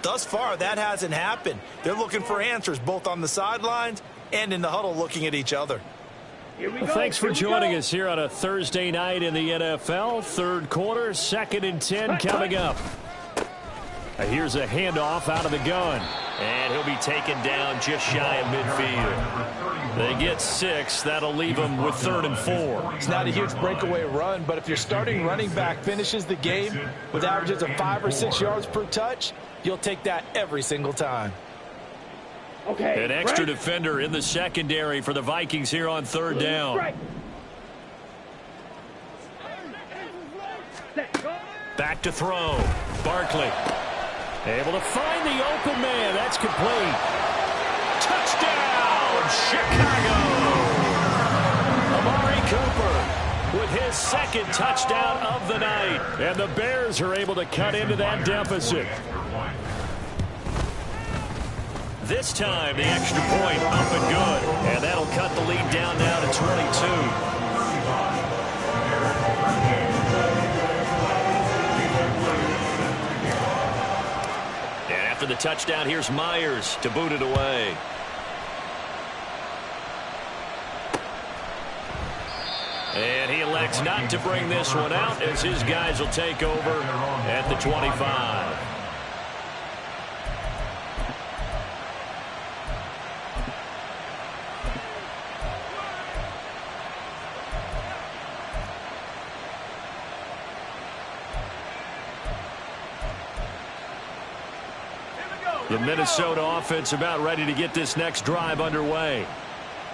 Thus far, that hasn't happened. They're looking for answers both on the sidelines and in the huddle looking at each other. Here we go. Thanks for joining us here on a Thursday night in the NFL. Third quarter, 2nd and 10 coming up. Here's a handoff out of the gun. And he'll be taken down just shy of midfield. They get 6. That'll leave them with 3rd and 4. It's not a huge breakaway run, but if your starting running back finishes the game with averages of 5 or 6 yards per touch, you'll take that every single time. Okay. An extra right. defender in the secondary for the Vikings here on third down. Right. Set, go. Back to throw. Barkley. Able to find the open man. That's complete. Touchdown, Chicago. Amari Cooper with his 2nd touchdown of the night. And the Bears are able to cut into that deficit. This time, the extra point up and good. And that'll cut the lead down now to 22. After the touchdown, here's Myers to boot it away. And he elects not to bring this one out as his guys will take over at the 25. The Minnesota offense about ready to get this next drive underway.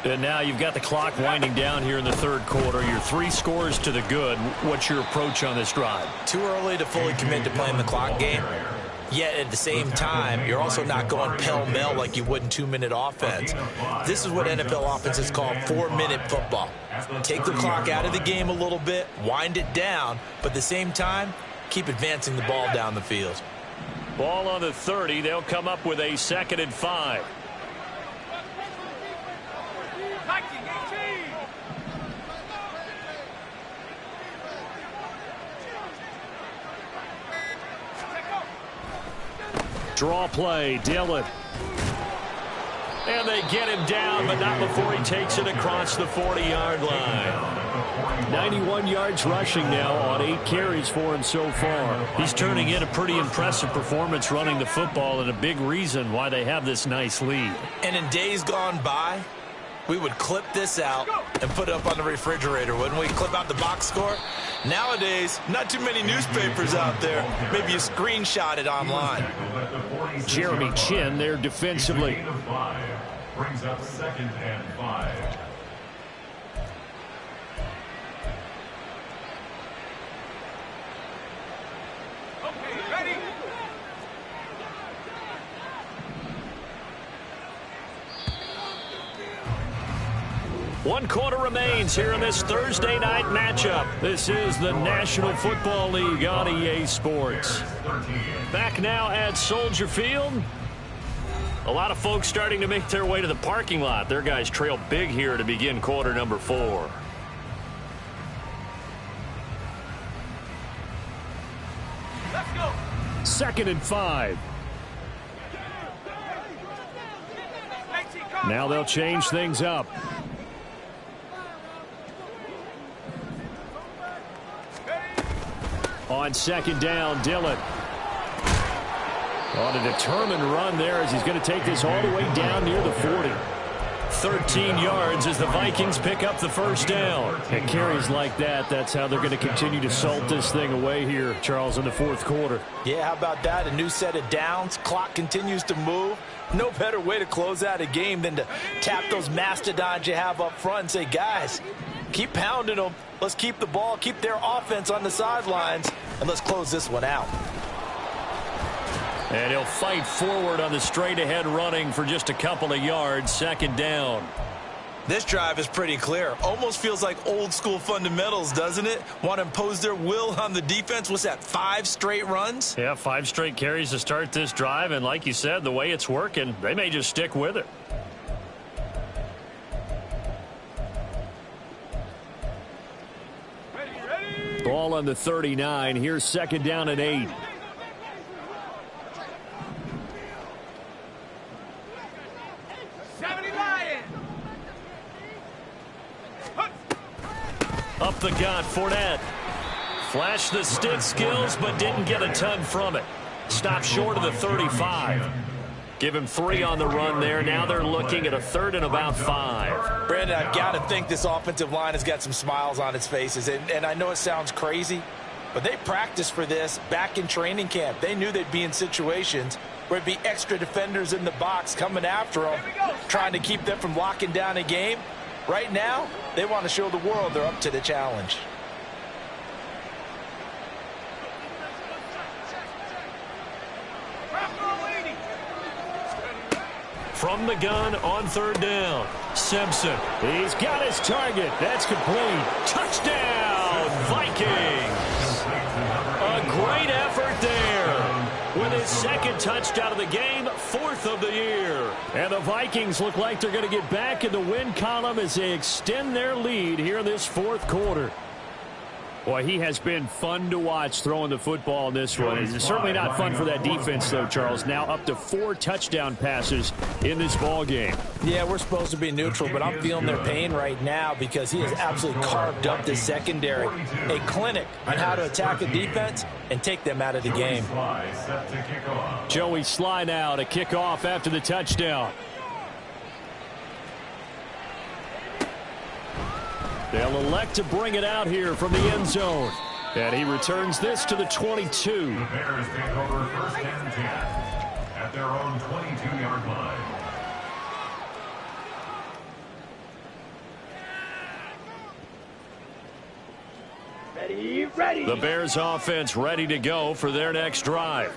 And now you've got the clock winding down here in the third quarter. Your 3 scores to the good. What's your approach on this drive? Too early to fully commit to playing the clock game. Yet at the same time, you're also not going pell-mell like you would in 2-minute offense. This is what NFL offenses call 4-minute football. Take the clock out of the game a little bit, wind it down, but at the same time, keep advancing the ball down the field. Ball on the 30. They'll come up with a 2nd and 5. Draw play, Dillon. And they get him down, but not before he takes it across the 40-yard line. 91 yards rushing now on 8 carries for him so far. He's turning in a pretty impressive performance running the football, and a big reason why they have this nice lead. And in days gone by, we would clip this out and put it up on the refrigerator, wouldn't we? Clip out the box score. Nowadays, not too many newspapers out there. Maybe you screenshot it online. Jeremy Chin there defensively. Brings up 2nd and 5. Okay, ready? One quarter remains here in this Thursday night matchup. This is the National Football League on EA Sports. Back now at Soldier Field. A lot of folks starting to make their way to the parking lot. Their guys trail big here to begin quarter number 4. Let's go. 2nd and 5. Now they'll change things up. On second down, Dillon. On a determined run there as he's going to take this all the way down near the 40. 13 yards as the Vikings pick up the first down. And carries like that, that's how they're going to continue to salt this thing away here, Charles, in the fourth quarter. Yeah, how about that? A new set of downs. Clock continues to move. No better way to close out a game than to tap those mastodons you have up front and say, guys, keep pounding them. Let's keep the ball, keep their offense on the sidelines, and let's close this one out. And he'll fight forward on the straight-ahead running for just a couple of yards. Second down. This drive is pretty clear. Almost feels like old-school fundamentals, doesn't it? Want to impose their will on the defense. What's that, 5 straight runs? Yeah, 5 straight carries to start this drive. And like you said, the way it's working, they may just stick with it. Ready. Ball on the 39. Here's second down and 8. Up the gut, Fournette. Flashed the stick skills, but didn't get a ton from it. Stopped short of the 35. Give him 3 on the run there. Now they're looking at a 3rd and about 5. Brandon, I've got to think this offensive line has got some smiles on its faces. And I know it sounds crazy, but they practiced for this back in training camp. They knew they'd be in situations where it'd be extra defenders in the box coming after them, trying to keep them from locking down a game. Right now, they want to show the world they're up to the challenge. From the gun on 3rd down. Simpson. He's got his target. That's complete. Touchdown, Vikings. A great effort there. With his 2nd touchdown of the game, 4th of the year. And the Vikings look like they're going to get back in the win column as they extend their lead here in this 4th quarter. Boy, he has been fun to watch throwing the football in this one. It's certainly not fun for that defense, though, Charles. Now up to 4 touchdown passes in this ball game. Yeah, we're supposed to be neutral, but I'm feeling their pain right now because he has absolutely carved up the secondary. A clinic on how to attack a defense and take them out of the game. Joey Sly now to kick off after the touchdown. They'll elect to bring it out here from the end zone. And he returns this to the 22. The Bears take over 1st and 10 at their own 22-yard line. Ready. The Bears offense ready to go for their next drive.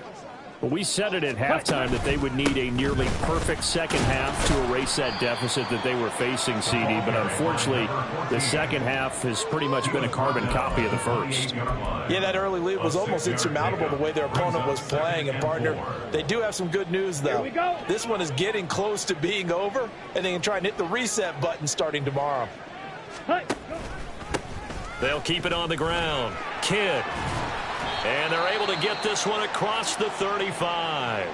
But we said it at halftime that they would need a nearly perfect second half to erase that deficit that they were facing, CD. But unfortunately, the second half has pretty much been a carbon copy of the first. Yeah, that early lead was almost insurmountable the way their opponent was playing. And, partner, they do have some good news, though. This one is getting close to being over, and they can try and hit the reset button starting tomorrow. They'll keep it on the ground. Kidd. And they're able to get this one across the 35.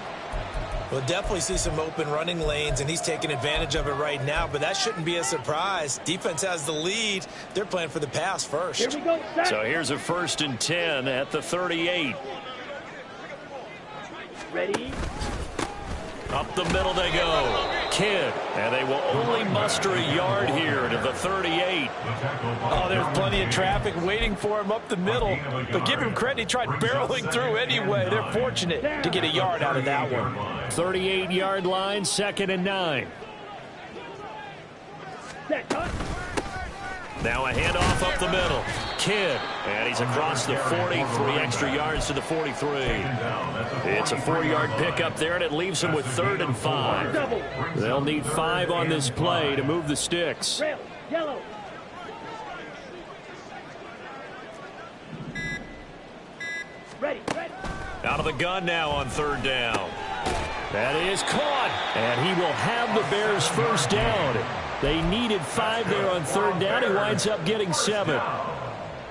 We'll definitely see some open running lanes, and he's taking advantage of it right now, but that shouldn't be a surprise. Defense has the lead. They're playing for the pass first. Here we go. So here's a 1st and 10 at the 38. Ready. Up the middle they go. Kidd. And they will only muster a yard here to the 38. Oh, there's plenty of traffic waiting for him up the middle. But give him credit, he tried barreling through anyway. They're fortunate to get a yard out of that one. 38-yard line, 2nd and 9. Now a handoff up the middle. Kidd. And he's across the 40, 3 extra yards to the 43. It's a 4-yard pickup there, and it leaves him with 3rd and 5. They'll need 5 on this play to move the sticks. Yellow. Ready. Out of the gun now on 3rd down. That is caught, and he will have the Bears' first down. They needed 5 there on 3rd down. He winds up getting 7.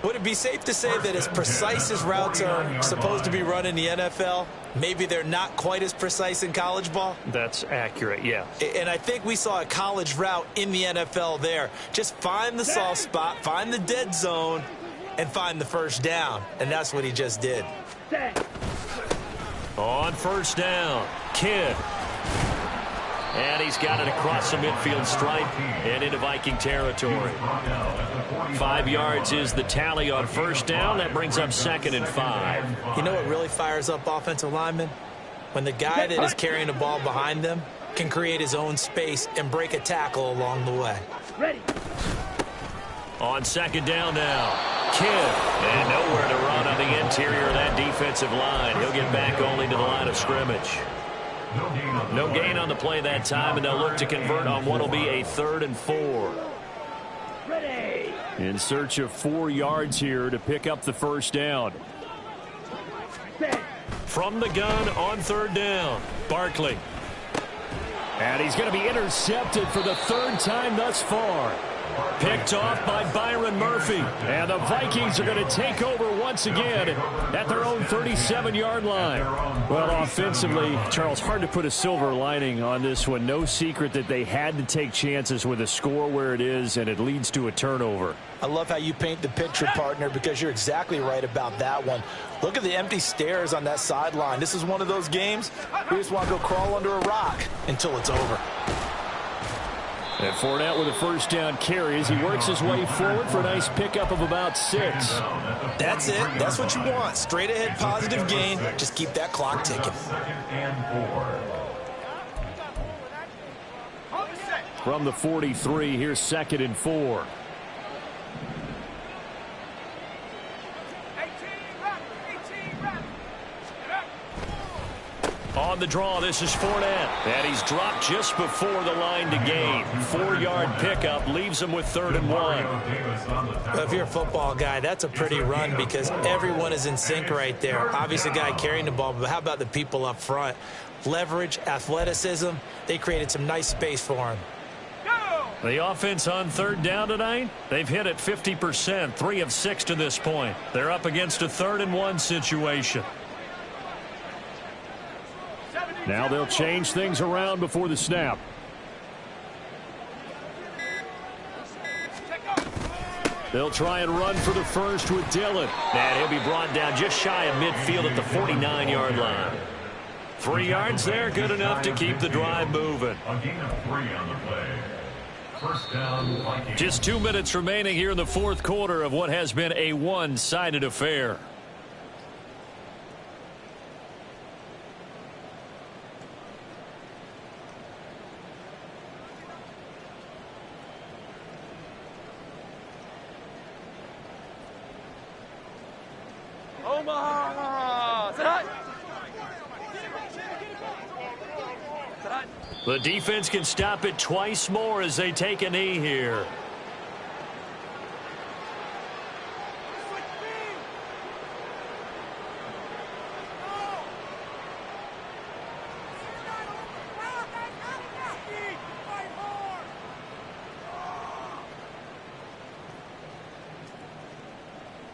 Would it be safe to say that as precise as routes are supposed to be run in the NFL, maybe they're not quite as precise in college ball? That's accurate, yeah. And I think we saw a college route in the NFL there. Just find the soft spot, find the dead zone, and find the first down, and that's what he just did. Set. On first down, Kidd. And he's got it across the midfield stripe and into Viking territory. 5 yards is the tally on first down. That brings up 2nd and 5. You know what really fires up offensive linemen? When the guy that is carrying the ball behind them can create his own space and break a tackle along the way. Ready. On 2nd down now, Kidd. And nowhere to run on the interior of that defensive line. He'll get back only to the line of scrimmage. No gain on the play that time, and they'll look to convert on what will be a 3rd and 4. Ready. In search of 4 yards here to pick up the first down. Set. From the gun on 3rd down, Barkley. And he's going to be intercepted for the 3rd time thus far. Picked off by Byron Murphy. And the Vikings are going to take over once again at their own 37-yard line. Well, offensively, Charles, hard to put a silver lining on this one. No secret that they had to take chances with a score where it is, and it leads to a turnover. I love how you paint the picture, partner, because you're exactly right about that one. Look at the empty stares on that sideline. This is one of those games we just want to go crawl under a rock until it's over. And Fournette with a first down carry as he works his way forward for a nice pickup of about 6. That's it. That's what you want. Straight ahead positive gain. Just keep that clock ticking. 2nd and 4. From the 43, here's 2nd and 4. On the draw, this is Fournette. And he's dropped just before the line to gain. 4-yard pickup leaves him with 3rd and 1. Well, if you're a football guy, that's a pretty run because everyone is in sync right there. Obviously, the guy carrying the ball, but how about the people up front? Leverage, athleticism, they created some nice space for him. The offense on 3rd down tonight, they've hit it 50%, 3 of 6 to this point. They're up against a 3rd and 1 situation. Now they'll change things around before the snap. They'll try and run for the first with Dillon. And he'll be brought down just shy of midfield at the 49-yard line. 3 yards there, good enough to keep the drive moving. A gain of 3 on the play. First down, Vikings. Just 2 minutes remaining here in the 4th quarter of what has been a one-sided affair. The defense can stop it twice more as they take a knee here.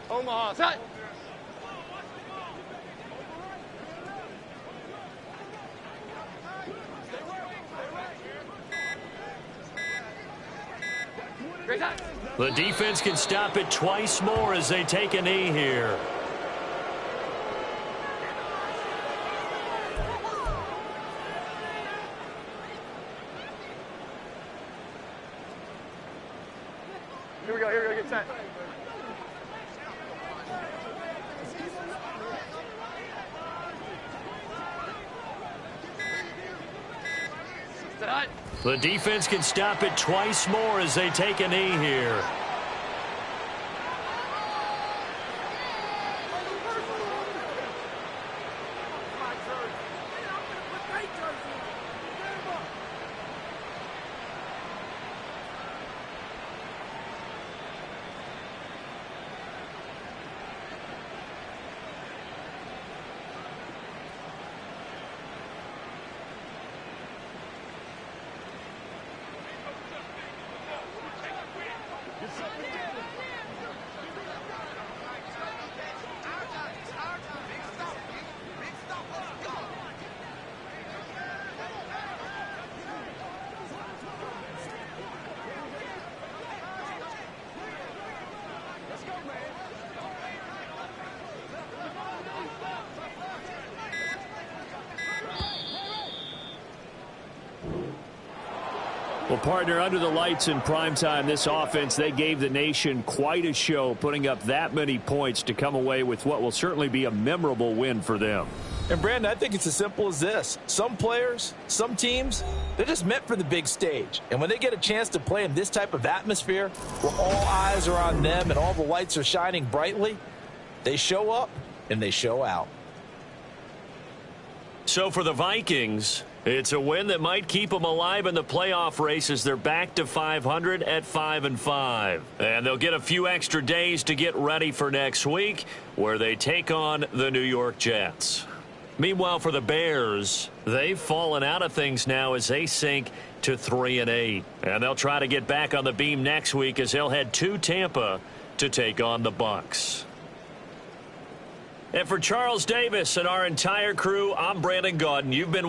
Omaha, set. The defense can stop it twice more as they take a knee here. Here we go, get set. The defense can stop it twice more as they take a knee here. Well, partner, under the lights in primetime, this offense, they gave the nation quite a show, putting up that many points to come away with what will certainly be a memorable win for them. And, Brandon, I think it's as simple as this. Some players, some teams, they're just meant for the big stage. And when they get a chance to play in this type of atmosphere where all eyes are on them and all the lights are shining brightly, they show up and they show out. So for the Vikings, it's a win that might keep them alive in the playoff race as they're back to 500 at 5-5. And they'll get a few extra days to get ready for next week, where they take on the New York Jets. Meanwhile, for the Bears, they've fallen out of things now as they sink to 3-8. And they'll try to get back on the beam next week as they'll head to Tampa to take on the Bucs. And for Charles Davis and our entire crew, I'm Brandon Gaudin. You've been watching.